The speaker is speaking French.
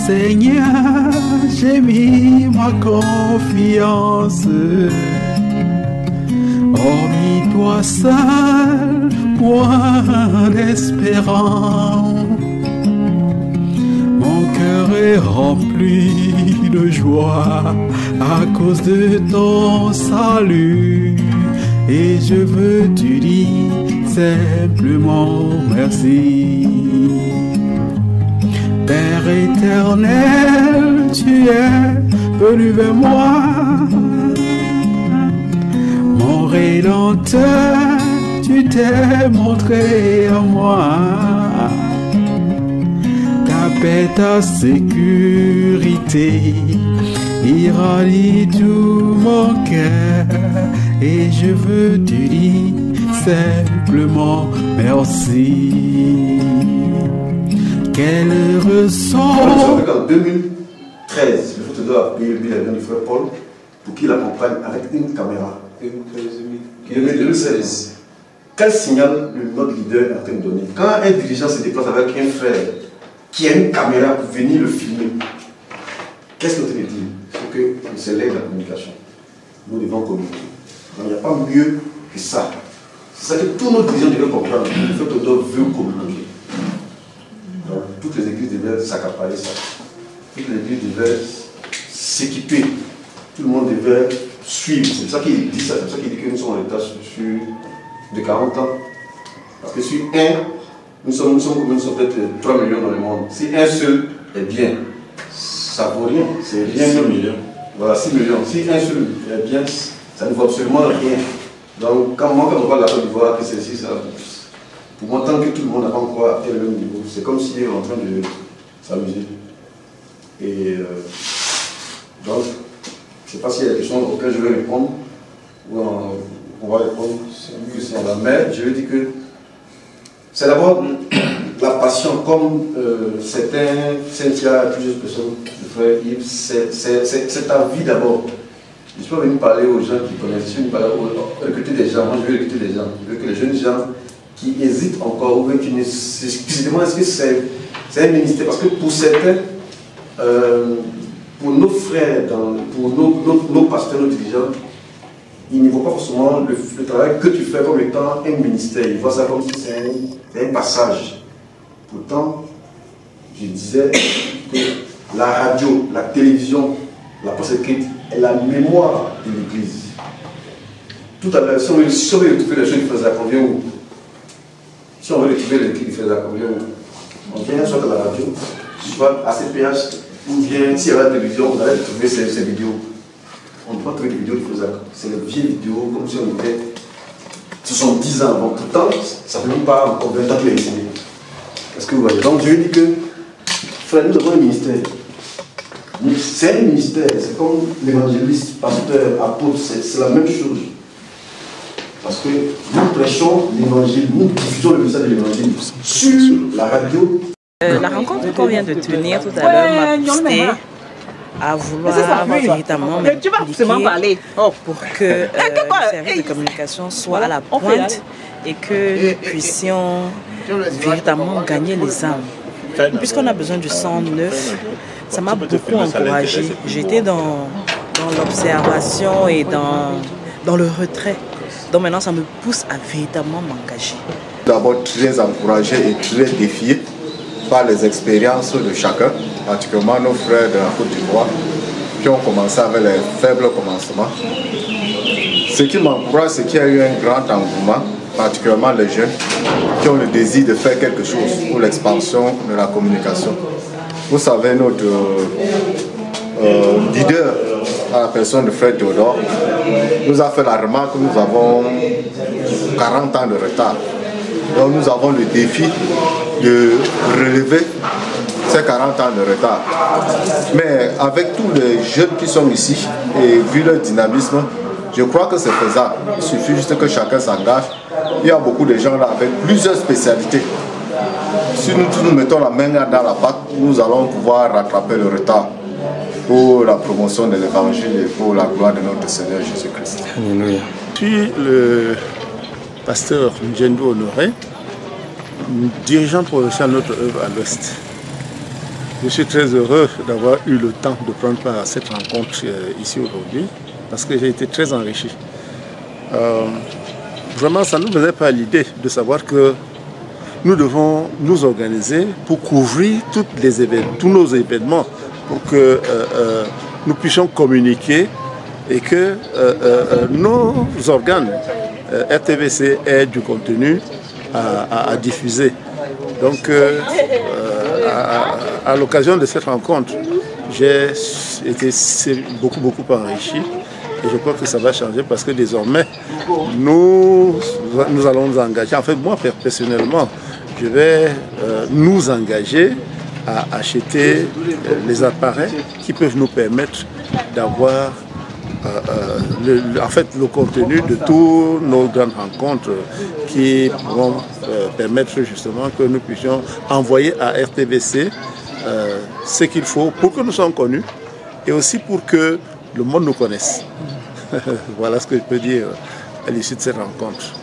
Seigneur, j'ai mis ma confiance. Hormis toi seul, point d'espérance. Mon cœur est rempli de joie à cause de ton salut. Et je veux te dire simplement merci. Père éternel, tu es venu vers moi. Mon Rédempteur, tu t'es montré à moi. Ta paix, ta sécurité irradie tout mon cœur. Et je veux te dire simplement merci. Quel heureux son. En 2013, le photographe a payé le billet d'avion du frère Paul pour qu'il l'accompagne avec une caméra. 2016. Quel signal notre leader est en train de donner? Quand un dirigeant se déplace avec un frère qui a une caméra pour venir le filmer, qu'est-ce que tu veux dire? Il faut que c'est l'aide de la communication. Nous devons communiquer. Donc, il n'y a pas mieux que ça. C'est ça que tous nos dirigeants devaient comprendre. Le photographe veut communiquer. Donc, toutes les églises devaient s'accaparer ça. Toutes les églises devaient s'équiper. Tout le monde devait suivre. C'est ça qu'il dit ça. C'est ça qu'il dit que nous sommes en état de 40 ans. Parce que sur un, nous sommes peut-être 3 millions dans le monde. Si un seul est bien, ça vaut rien. C'est rien. 6 millions. Voilà, 6 millions. Si un seul est bien, ça ne vaut absolument rien. Donc, quand on parle de la Côte d'Ivoire, que c'est ici, ça. Pour moi, tant que tout le monde n'a pas encore atteint le même niveau, c'est comme s'il est en train de s'amuser. Et donc, je ne sais pas s'il y a des questions auxquelles je vais répondre, ou on va répondre, c'est mieux que c'est en la mer. Je veux dire que c'est d'abord la passion, comme certains, Cynthia, plusieurs personnes, le frère Yves, c'est ta vie d'abord. Je ne suis pas venu parler aux gens qui connaissent, je suis venu parler recruter des gens. Moi, je veux recruter des gens. Je veux que les jeunes gens qui hésitent encore, ou qui se demandent est-ce que c'est un ministère. Parce que pour certains, pour nos frères, pour nos pasteurs, nos dirigeants, ils ne voient pas forcément le travail que tu fais comme étant un ministère. Ils voient ça comme si c'est un passage. Pourtant, je disais que la radio, la télévision, la presse écrite est la mémoire de l'Église. Tout à l'heure, si on veut retrouver les choses qui faisaient à combien où? Si on veut retrouver les qui faisaient à combien où? On vient soit à la radio, soit à CPH, ou bien s'il y a la télévision, on allait trouver ces vidéos. On ne peut pas trouver des vidéos de Faisac. C'est les vieilles vidéos, comme si on était 70 ans avant. Pourtant, ça ne fait même pas encore 20 ans qu'il est enseigné. Est-ce que vous voyez? Donc je dis que, frère, nous avons un ministère. C'est un ministère, c'est comme l'évangéliste, pasteur, apôtre, c'est la même chose. Parce que nous prêchons l'évangile, nous diffusons le message de l'évangile sur la radio. La rencontre qu'on vient de tenir tout à l'heure m'a poussé à vouloir véritablement m'impliquer pour que le service de communication soit à la pointe et que nous puissions véritablement gagner les âmes. Puisqu'on a besoin du sang neuf, ça m'a beaucoup encouragée. J'étais dans l'observation et dans le retrait. Donc maintenant, ça me pousse à véritablement m'engager. D'abord très encouragé et très défié par les expériences de chacun, particulièrement nos frères de la Côte d'Ivoire, qui ont commencé avec les faibles commencements. Ce qui m'encourage, c'est qu'il y a eu un grand engouement, particulièrement les jeunes, qui ont le désir de faire quelque chose pour l'expansion de la communication. Vous savez, notre leader, à la personne de Frère Théodore, nous a fait la remarque que nous avons 40 ans de retard. Donc nous avons le défi de relever ces 40 ans de retard. Mais avec tous les jeunes qui sont ici, et vu leur dynamisme, je crois que c'est faisable. Il suffit juste que chacun s'engage. Il y a beaucoup de gens là avec plusieurs spécialités. Si nous mettons la main dans la pâte, nous allons pouvoir rattraper le retard pour la promotion de l'évangile et pour la gloire de notre Seigneur Jésus-Christ. Alléluia. Je suis le pasteur Njendo Honoré, dirigeant provincial de notre œuvre à l'Ouest. Je suis très heureux d'avoir eu le temps de prendre part à cette rencontre ici aujourd'hui parce que j'ai été très enrichi. Vraiment, ça ne nous faisait pas l'idée de savoir que nous devons nous organiser pour couvrir tous nos événements, pour que nous puissions communiquer et que nos organes RTVC aient du contenu à diffuser. Donc, à l'occasion de cette rencontre, j'ai été beaucoup enrichi et je crois que ça va changer parce que désormais, nous allons nous engager. En fait, moi, personnellement, je vais nous engager à acheter les appareils qui peuvent nous permettre d'avoir le contenu de toutes nos grandes rencontres qui vont permettre justement que nous puissions envoyer à RTVC ce qu'il faut pour que nous soyons connus et aussi pour que le monde nous connaisse. Voilà ce que je peux dire à l'issue de cette rencontre.